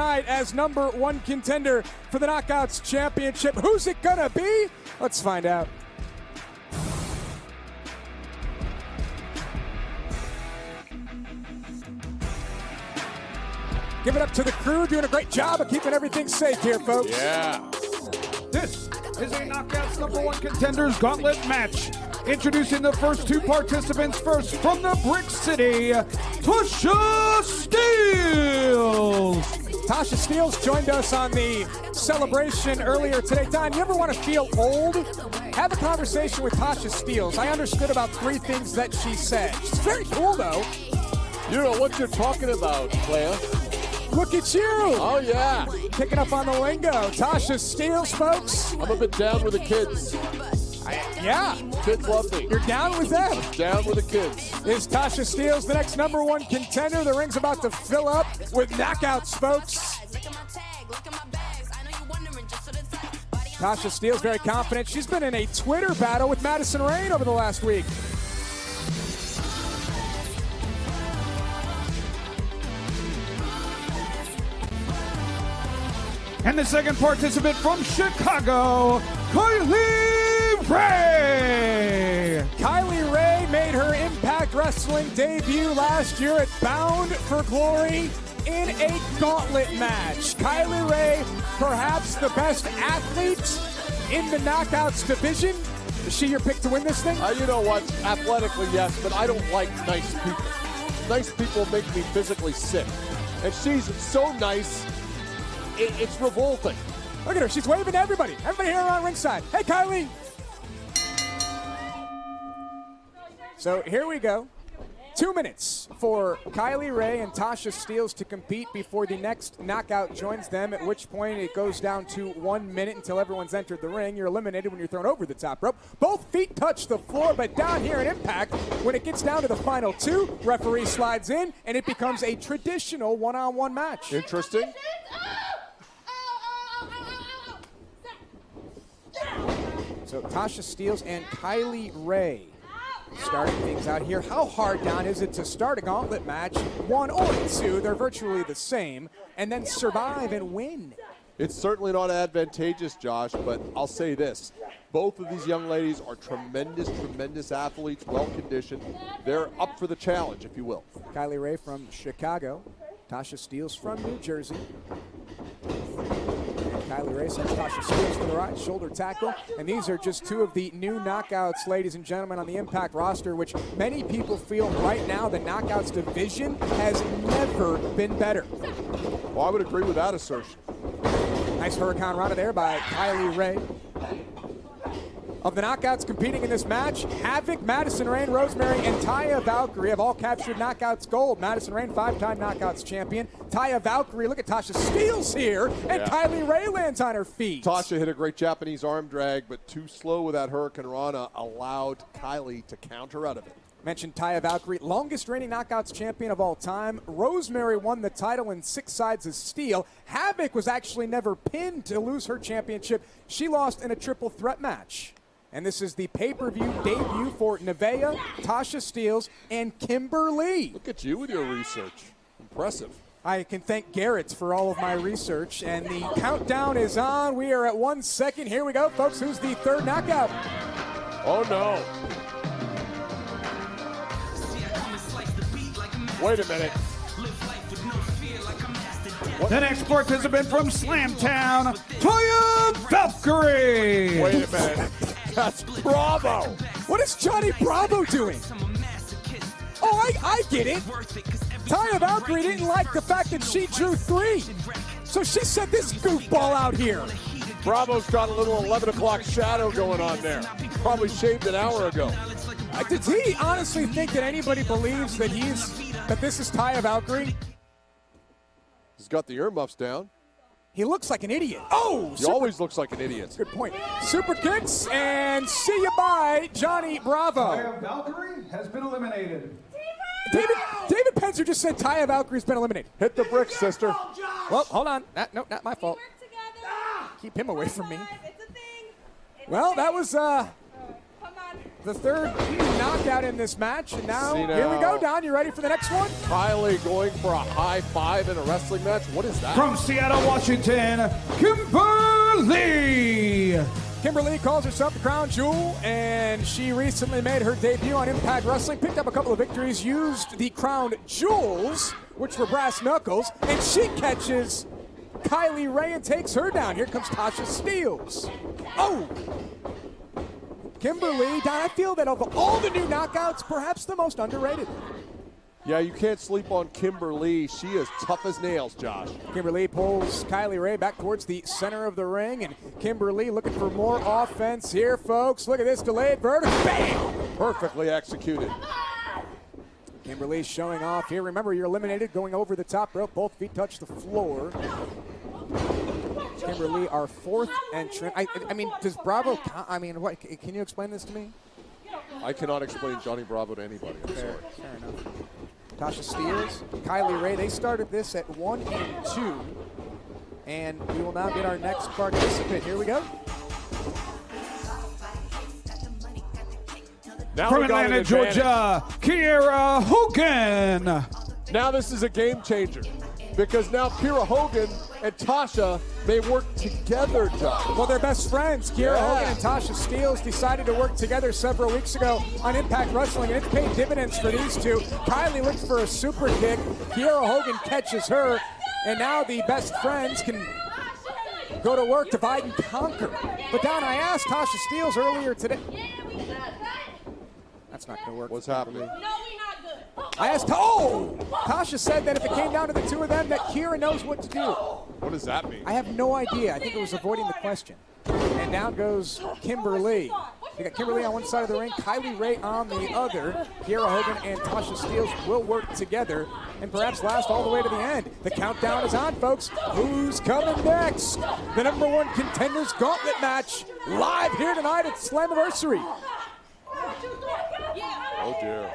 tonight as #1 contender for the Knockouts Championship. Who's it gonna be? Let's find out. Give it up to the crew, doing a great job of keeping everything safe here, folks. Yeah. This is a Knockouts #1 Contenders Gauntlet match. Introducing the first two participants. First, from the Brick City, Tasha Steelz. Tasha Steelz joined us on the celebration earlier today. Don, you ever want to feel old? Have a conversation with Tasha Steelz. I understood about 3 things that she said. She's very cool, though. You know what you're talking about, Claire. Look at you. Oh, yeah. Picking up on the lingo. Tasha Steelz, folks. I'm a bit down with the kids. Yeah. Kids love me. You're down with them. Down with the kids. Is Tasha Steelz the next #1 contender? The ring's about to fill up with knockouts, folks. Tasha Steelz very confident. She's been in a Twitter battle with Madison Rayne over the last week. And the second participant from Chicago, Kylie Ray. Kylie Ray made her Impact Wrestling debut last year at Bound for Glory in a gauntlet match. Kylie Ray, perhaps the best athlete in the Knockouts division. Is she your pick to win this thing? You know what? Athletically, yes, but I don't like nice people. Nice people make me physically sick. And she's so nice. It's revolting. Look at her. She's waving to everybody. Everybody here around ringside. Hey, Kylie. So here we go. 2 minutes for Kylie Ray and Tasha Steelz to compete before the next knockout joins them, at which point it goes down to 1 minute until everyone's entered the ring. You're eliminated when you're thrown over the top rope. Both feet touch the floor, but down here in Impact, when it gets down to the final 2, referee slides in, and it becomes a traditional one-on-one match. Interesting. So Tasha Steelz and Kylie Ray starting things out here. How hard, Don, is it to start a gauntlet match, 1 or 2, they're virtually the same, and then survive and win? It's certainly not advantageous, Josh, but I'll say this. Both of these young ladies are tremendous, tremendous athletes, well-conditioned. They're up for the challenge, if you will. Kylie Ray from Chicago, Tasha Steelz from New Jersey. Kylie Ray sends Tasha Steelz for the ride, shoulder tackle, and these are just 2 of the new knockouts, ladies and gentlemen, on the Impact roster, which many people feel right now the knockouts division has never been better. Well, I would agree with that assertion. Nice Hurricane Rana there by Kylie Ray. Of the knockouts competing in this match, Havoc, Madison Rayne, Rosemary, and Taya Valkyrie have all captured knockouts gold. Madison Rayne, 5-time knockouts champion. Taya Valkyrie, look at Tasha Steelz here, and Kylie Ray lands on her feet. Tasha hit a great Japanese arm drag, but too slow with that Hurricane Rana allowed Kylie to counter out of it. Mentioned Taya Valkyrie, longest reigning knockouts champion of all time. Rosemary won the title in 6 sides of steel. Havoc was actually never pinned to lose her championship. She lost in a triple threat match. And this is the pay-per-view debut for Nevaeh, Tasha Steelz, and Kimberly. Look at you with your research. Impressive. I can thank Garrett for all of my research. And the countdown is on. We are at 1 second. Here we go, folks. Who's the 3rd knockout? Oh, no. Wait a minute. The next participant from Slamtown, Taya Valkyrie. Wait a minute. That's Bravo. What is Johnny Bravo doing? Oh, I get it. Taya Valkyrie didn't like the fact that she drew 3. So she sent this goofball out here. Bravo's got a little 11 o'clock shadow going on there. Probably shaved an hour ago. Does he honestly think that anybody believes that this is Taya Valkyrie? He's got the earmuffs down. He looks like an idiot. Oh! He always looks like an idiot. Good point. Super kicks, and see you bye, Johnny Bravo. Taya Valkyrie has been eliminated. David Penzer just said Taya Valkyrie's been eliminated. Hit the bricks, sister. Well, hold on. No, not my fault. Keep him away from me. Well, that was the third knockout in this match. And now, here we go, Don. You ready for the next one? Kylie going for a high five in a wrestling match? What is that? From Seattle, Washington, Kimberly! Kimberly calls herself the Crown Jewel, and she recently made her debut on Impact Wrestling, picked up a couple of victories, used the Crown Jewels, which were brass knuckles, and she catches Kylie Ray and takes her down. Here comes Tasha Steelz. Oh! Kimberly, Don, I feel that of all the new knockouts, perhaps the most underrated. Yeah, you can't sleep on Kimberly. She is tough as nails, Josh. Kimberly pulls Kylie Ray back towards the center of the ring, and Kimberly looking for more offense here, folks. Look at this delayed vertical. Bam! Perfectly executed. Kimberly showing off here. Remember, you're eliminated going over the top rope. Both feet touch the floor. Kimberly, our fourth entrant. I mean, does Bravo count? I mean, what? Can you explain this to me? I cannot explain Johnny Bravo to anybody. I'm sorry. Fair enough. Tasha Steelz, Kylie Ray, they started this at 1 and 2. And we will now get our next participant. Here we go. Now From we got an Atlanta, advantage. Georgia, Kiera Hogan! Now this is a game changer because now Kiera Hogan and Tasha may work together, Josh. Well, they're best friends. Kiera Yeah. Hogan and Tasha Steelz decided to work together several weeks ago on Impact Wrestling, and it's paid dividends for these two. Kylie looks for a super kick. Kiera Hogan catches her, and now the best friends can go to work, divide and conquer. But Don, I asked Tasha Steelz earlier today. That's not going to work. What's happening? No, we not good. I asked, Tasha said that if it came down to the two of them, that Kiera knows what to do. What does that mean? I have no idea. I think it was avoiding the question. And down goes Kimberly. You got Kimberly on one side of the ring, Kylie Ray on the other. Kiera Hogan and Tasha Steelz will work together and perhaps last all the way to the end. The countdown is on, folks. Who's coming next? The #1 Contenders Gauntlet match live here tonight at Slammiversary. Oh, dear.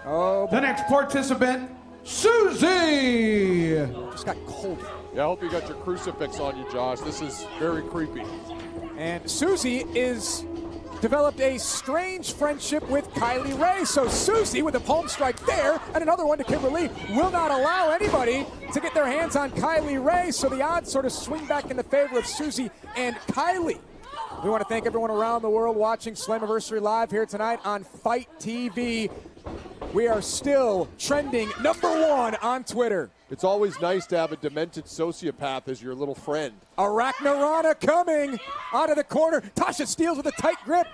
Oh, The next participant, Susie! just got cold. Yeah, I hope you got your crucifix on you, Josh. This is very creepy. And Susie is developed a strange friendship with Kylie Ray. So Susie, with a palm strike there and another one to Kimberly, will not allow anybody to get their hands on Kylie Ray. So the odds sort of swing back in the favor of Susie and Kylie. We want to thank everyone around the world watching Slammiversary live here tonight on Fight TV. We are still trending #1 on Twitter. It's always nice to have a demented sociopath as your little friend. Arachnarana coming out of the corner. Tasha Steelz with a tight grip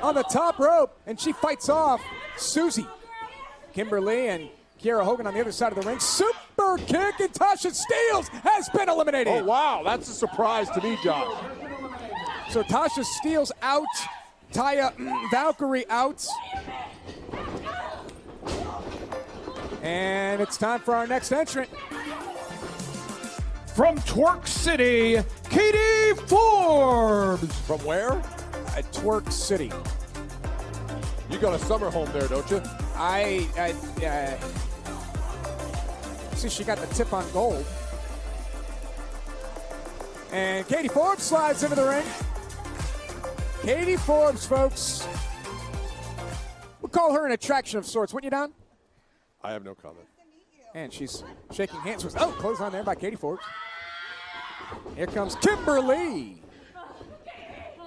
on the top rope, and she fights off Susie. Kimberly and Kiera Hogan on the other side of the ring. Super kick, and Tasha Steelz has been eliminated. Oh, wow. That's a surprise to me, Josh. So Tasha Steelz out, Taya Valkyrie out. And it's time for our next entrant. From Twerk City, Katie Forbes! From where? At Twerk City. You got a summer home there, don't you? See, she got the tip on gold. And Katie Forbes slides into the ring. Katie Forbes, folks. We'll call her an attraction of sorts, wouldn't you, Don? I have no comment. And she's shaking hands with, close on there by Katie Forbes. Here comes Kimberly.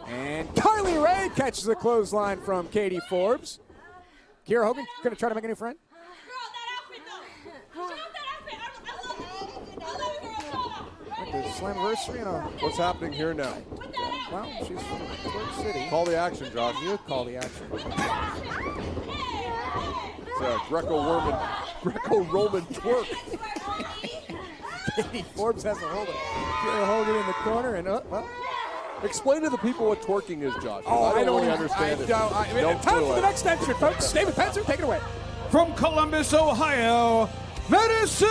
And Kylie Ray catches the clothesline from Katie Forbes. Kiera Hogan going to try to make a new friend? The Slammiversary, What's happening here now? well, she's from Twerk City. Call the action, Josh. You call the action. It's a Greco-Roman twerk. Katie Forbes has a hold of Kiera Hogan in the corner, and Explain to the people what twerking is, Josh. I don't don't really understand it. No time clue. for the next entrant, folks. David Penzer, take it away. From Columbus, Ohio, Madison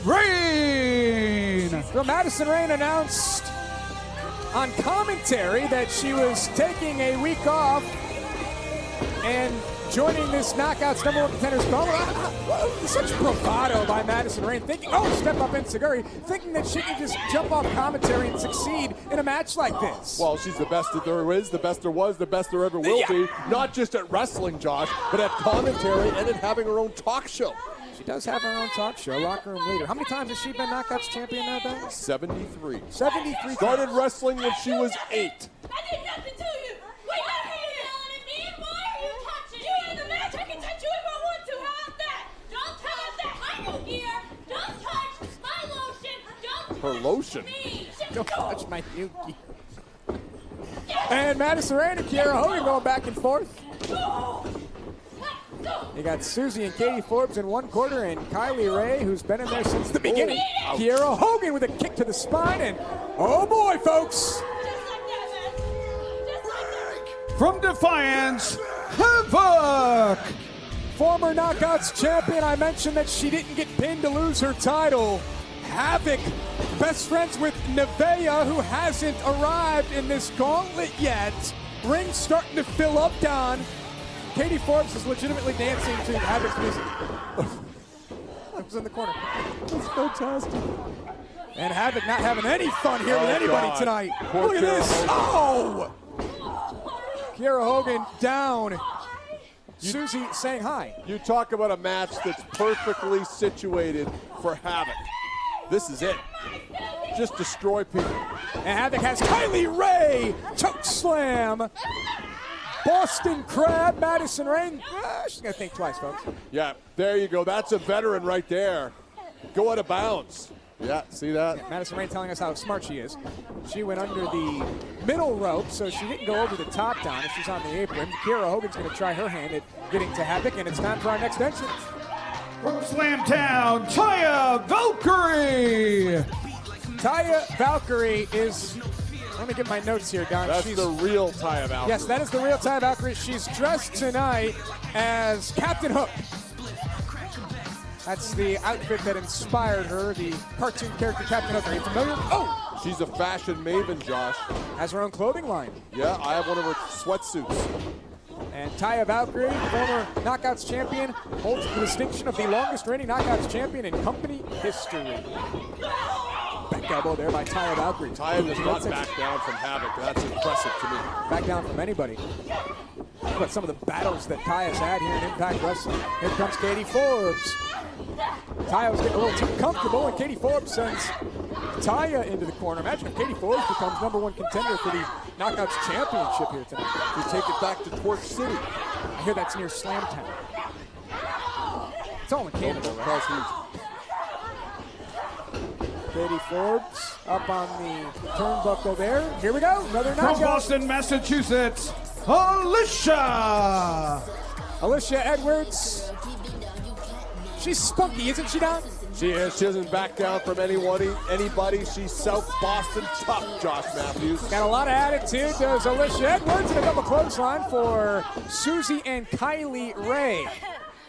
Rain! So Madison Rain announced on commentary that she was taking a week off and joining this Knockouts #1 Contenders Gauntlet. Such bravado by Madison Rayne, thinking, step up in Seguri, thinking that she can just jump off commentary and succeed in a match like this. Well, she's the best that there is, the best there was, the best there ever will be. Not just at wrestling, Josh, but at commentary and at having her own talk show. She does have her own talk show, locker room leader. How many times has she been Knockouts champion now, Ben? 73. 73 Started times. wrestling when she was 8. I did nothing to you. Wait, I hate it. Me? Why are you touching? You in the match? I can touch you if I want to. How about that? Don't touch that. My new gear. Don't touch my lotion. Don't touch Her lotion? me. Don't touch my new gear. And Madison Rayne and Kiera Hogan going back and forth. You got Susie and Katie Forbes in one corner, and Kylie Ray, who's been in there since the beginning. Kiera Hogan with a kick to the spine, and oh boy, folks. Just like that, man. Just like that. From Defiance, Havoc! Former Knockouts champion, I mentioned that she didn't get pinned to lose her title. Havoc, best friends with Nevaeh, who hasn't arrived in this gauntlet yet. Ring's starting to fill up, Don. Katie Forbes is legitimately dancing to Havoc's music. That was in the corner. That's fantastic. And Havoc not having any fun here with anybody God. tonight. Poor Look at Kiera this. Hogan. Kiera Hogan down. Susie saying hi. You talk about a match that's perfectly situated for Havoc. This is it. Just destroy people. And Havoc has Kylie Ray. Choke slam. Boston Crab, Madison Rayne. She's going to think twice, folks. Yeah, there you go. That's a veteran right there. Go out of bounds. Yeah, see that? Madison Rayne telling us how smart she is. She went under the middle rope, so she didn't go over the top down if she's on the apron. Kiera Hogan's going to try her hand at getting to Havoc, and it's time for our next entrance. From Slamtown, Taya Valkyrie! Taya Valkyrie is, let me get my notes here, Don. That's the real Taya Valkyrie. Yes, that is the real Taya Valkyrie. She's dressed tonight as Captain Hook. That's the outfit that inspired her, the cartoon character Captain Hook. Are you familiar? Oh! She's a fashion maven, Josh. Has her own clothing line. Yeah, I have one of her sweatsuits. And Taya Valkyrie, former Knockouts champion, holds the distinction of the longest reigning Knockouts champion in company history. Back elbow there by Taya Valkyrie. Taya does not back down from Havoc. That's impressive to me. Back down from anybody. Look at some of the battles that Taya's had here in Impact Wrestling. Here comes Katie Forbes. Taya was getting a little too comfortable, and Katie Forbes sends Taya into the corner. Imagine if Katie Forbes becomes #1 contender for the Knockouts championship here tonight. We take it back to Torch City. I hear that's near Slamtown. It's all in Canada, right? Katie Forbes up on the turnbuckle there. Here we go, another From knockout. Boston, Massachusetts, Alicia! Alicia Edwards. She's spunky, isn't she, Don? She is. She doesn't back down from anybody. She's South Boston tough, Josh Matthews. Got a lot of attitude, does Alicia Edwards, and a double clothesline for Susie and Kylie Ray.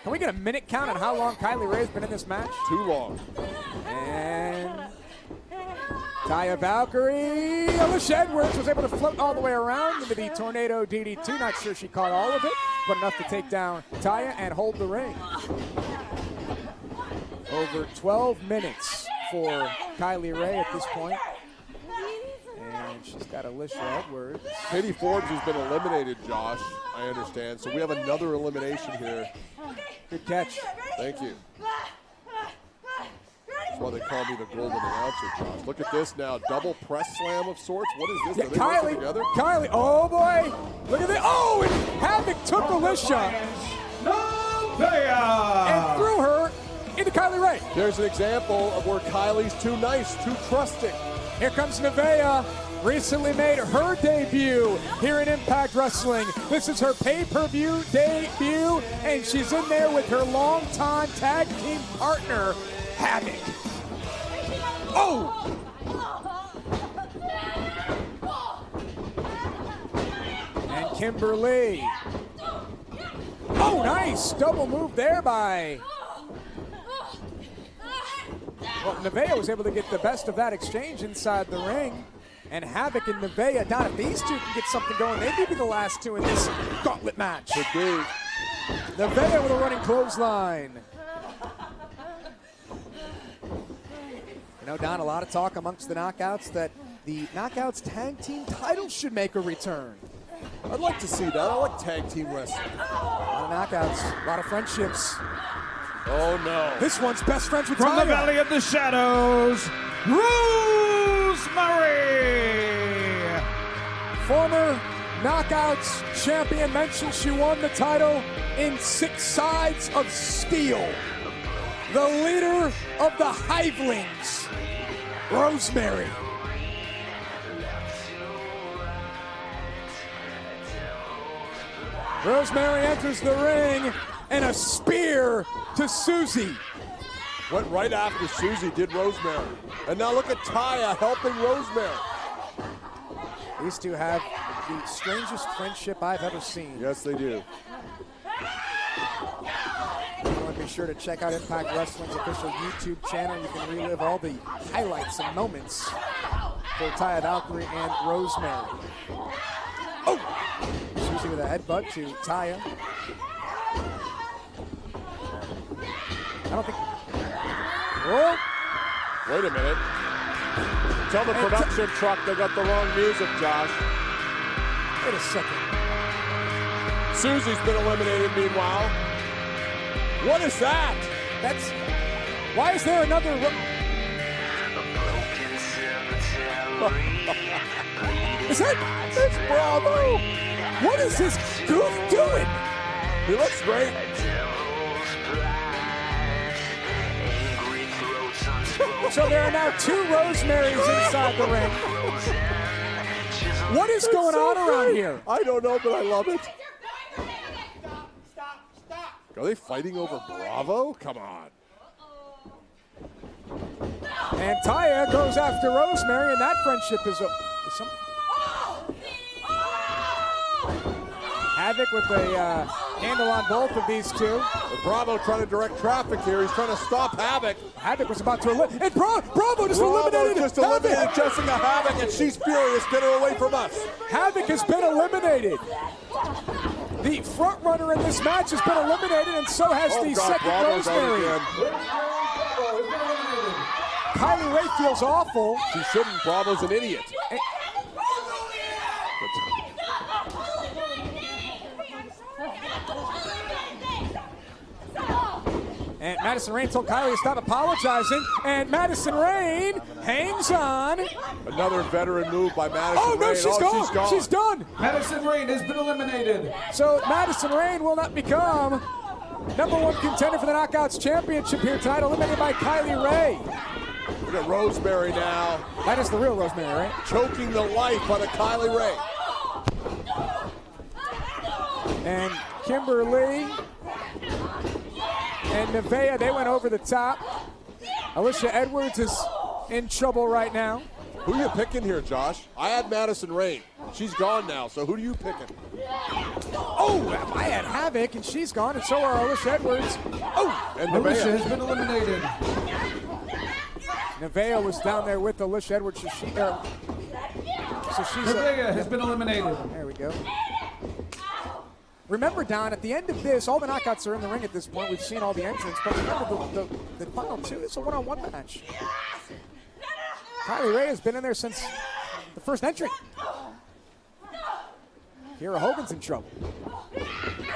Can we get a minute count on how long Kylie Ray's been in this match? Too long. And Taya Valkyrie. Alicia Edwards was able to float all the way around into the Tornado DDT. Not sure she caught all of it, but enough to take down Taya and hold the ring. Over 12 minutes for Kylie Ray at this point. And she's got Alicia Edwards. Katie Forbes has been eliminated, Josh, I understand. So we have another elimination here. Good catch. Thank you. That's why they call me the golden announcer, Josh. Look at this now. Double press slam of sorts. What is this? Yeah, Are they working together? Kylie, oh boy. Look at this. Oh, and Havoc took Alicia and threw her into Kylie Ray. There's an example of where Kylie's too nice, too trusting. Here comes Nevaeh, recently made her debut here in Impact Wrestling. This is her pay-per-view debut, and she's in there with her longtime tag team partner, Havoc. Oh! And Kimberly. Oh, nice double move there by... Well, Nevaeh was able to get the best of that exchange inside the ring. And Havoc and Nevaeh, Don, if these two can get something going, they could be the last two in this gauntlet match. Could be. Nevaeh with a running clothesline. You know, Don, a lot of talk amongst the Knockouts that the Knockouts tag team titles should make a return. I'd like to see that. I like tag team wrestling. A lot of Knockouts, a lot of friendships. Oh, no. This one's best friends with From Taya. the Valley of the Shadows, Rosemary. Former Knockouts champion mentioned she won the title in 6 sides of steel. The leader of the Hivelings, Rosemary. Rosemary enters the ring and a spear to Susie. Went right after Susie did Rosemary. And now look at Taya helping Rosemary. These two have the strangest friendship I've ever seen. Yes, they do. Everyone be sure to check out Impact Wrestling's official YouTube channel. You can relive all the highlights and moments for Taya Valkyrie and Rosemary. Oh! Susie with a headbutt to Taya. I don't think... Whoa! Wait a minute. Tell the production truck they got the wrong music, Josh. Wait a second. Susie's been eliminated meanwhile. What is that? That's... Why is there another... Is that... It's Bravo. What is this goof doing? He looks great. So there are now 2 Rosemarys inside the ring. What is going on around here? I don't know, but I love it. Are they fighting over Bravo? Come on. And Taya goes after Rosemary, and that friendship is some... Havoc with a handle on both of these two. But Bravo trying to direct traffic here. He's trying to stop Havoc. Havoc was about to eliminate, and Bravo just eliminated Havoc. Jessica Havoc, and she's furious. Get her away from us. Havoc has been eliminated. The front runner in this match has been eliminated, and so has the second Bravo's out Rosemary. again. Kylie Ray feels awful. She shouldn't. Bravo's an idiot. And Madison Rayne told Kylie to stop apologizing, and Madison Rayne hangs on. Another veteran move by Madison Oh, no, Rayne. she's gone. She's gone. She's done. Madison Rayne has been eliminated. So Madison Rayne will not become #1 contender for the Knockouts Championship here tonight, eliminated by Kylie Ray. Look at Rosemary now. That is the real Rosemary, right? Choking the life out of Kylie Ray. And Kimberly and Nevaeh, they went over the top. Alicia Edwards is in trouble right now. Who are you picking here, Josh? I had Madison Rayne. She's gone now, so who are you picking? Oh, I had Havoc, and she's gone, and so are Alicia Edwards. Oh, And Alicia Nevaeh. has been eliminated. Nevaeh was down there with Alicia Edwards, so she's... Nevaeh has been eliminated. There we go. Remember, Don, at the end of this, all the Knockouts are in the ring at this point. We've seen all the entrants, but remember the final 2 is a one-on-one match. Kylie Ray has been in there since the first entry. Kiera Hogan's in trouble.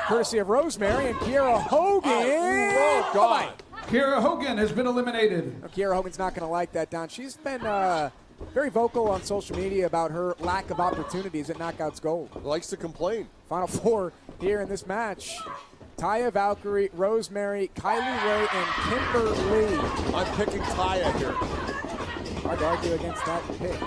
Courtesy of Rosemary and Kiera Hogan. Oh, God. Kiera Hogan has been eliminated. Now, Kiera Hogan's not going to like that, Don. She's been very vocal on social media about her lack of opportunities at Knockouts Gold. Likes to complain. Final 4 here in this match. Taya Valkyrie, Rosemary, Kylie Ray, and Kimberly. I'm picking Taya here. Hard to argue against that pick.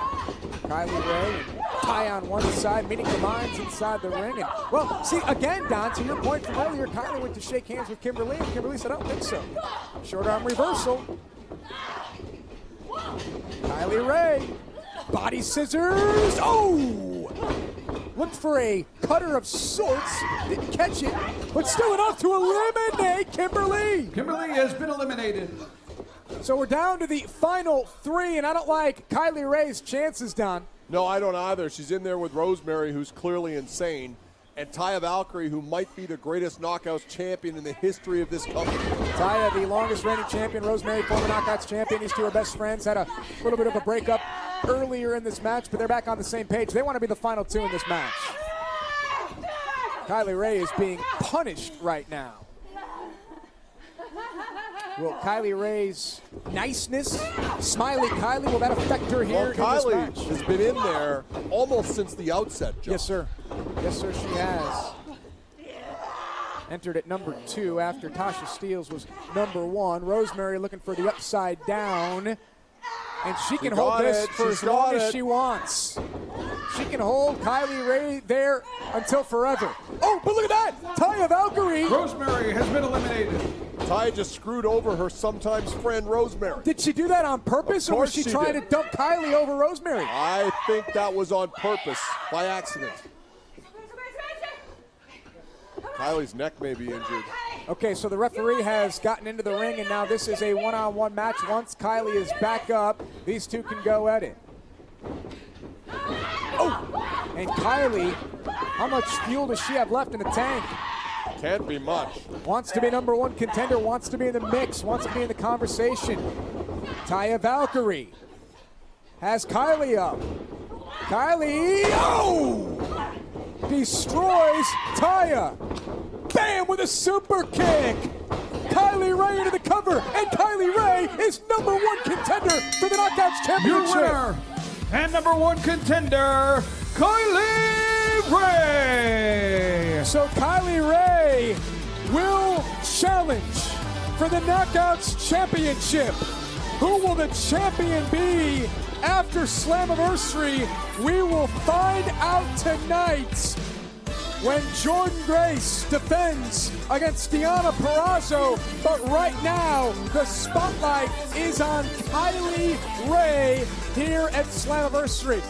Kylie Ray and Taya on one side, meeting the minds inside the ring. And, well, see, again, Don, to your point from earlier, Kylie went to shake hands with Kimberly, and Kimberly said, I don't think so. Short arm reversal. Kylie Ray, body scissors. Oh! Looked for a cutter of sorts, didn't catch it, but still enough to eliminate Kimberly. Kimberly has been eliminated. So we're down to the final 3, and I don't like Kylie Ray's chances, Don. No, I don't either. She's in there with Rosemary, who's clearly insane. and Taya Valkyrie, who might be the greatest Knockouts champion in the history of this company. Taya, the longest reigning champion, Rosemary, former Knockouts champion. These two are best friends. Had a little bit of a breakup earlier in this match, but they're back on the same page. They want to be the final two in this match. Kylie Ray is being punished right now. Will Kylie Ray's niceness, smiley Kylie, will that affect her here in this match? Kylie has been in there almost since the outset, John. Yes, sir. Yes, sir, she has. Entered at number 2 after Tasha Steelz was number 1. Rosemary looking for the upside down. And she can hold this for as long as she wants. She can hold Kylie Ray there until forever. Oh, but look at that! Taya Valkyrie! Rosemary has been eliminated. Taya just screwed over her sometimes friend Rosemary. Did she do that on purpose, or was she trying to dump Kylie over Rosemary? I think that was on purpose, by accident. Kylie's neck may be injured. Okay, so the referee has gotten into the ring, and now this is a one-on-one match. Once Kylie is back up, these two can go at it. Oh! And Kylie, how much fuel does she have left in the tank? Can't be much. Wants to be number 1 contender, wants to be in the mix, wants to be in the conversation. Taya Valkyrie has Kylie up. Kylie, oh! Destroys Taya. Bam, with a super kick. Kylie Ray into the cover, and Kylie Ray is number 1 contender for the Knockouts Championship. Your winner and number 1 contender, Kylie Ray. So Kylie Ray will challenge for the Knockouts Championship. Who will the champion be after Slammiversary? We will find out tonight when Jordan Grace defends against Deonna Purrazzo. But right now, the spotlight is on Kylie Ray here at Slammiversary.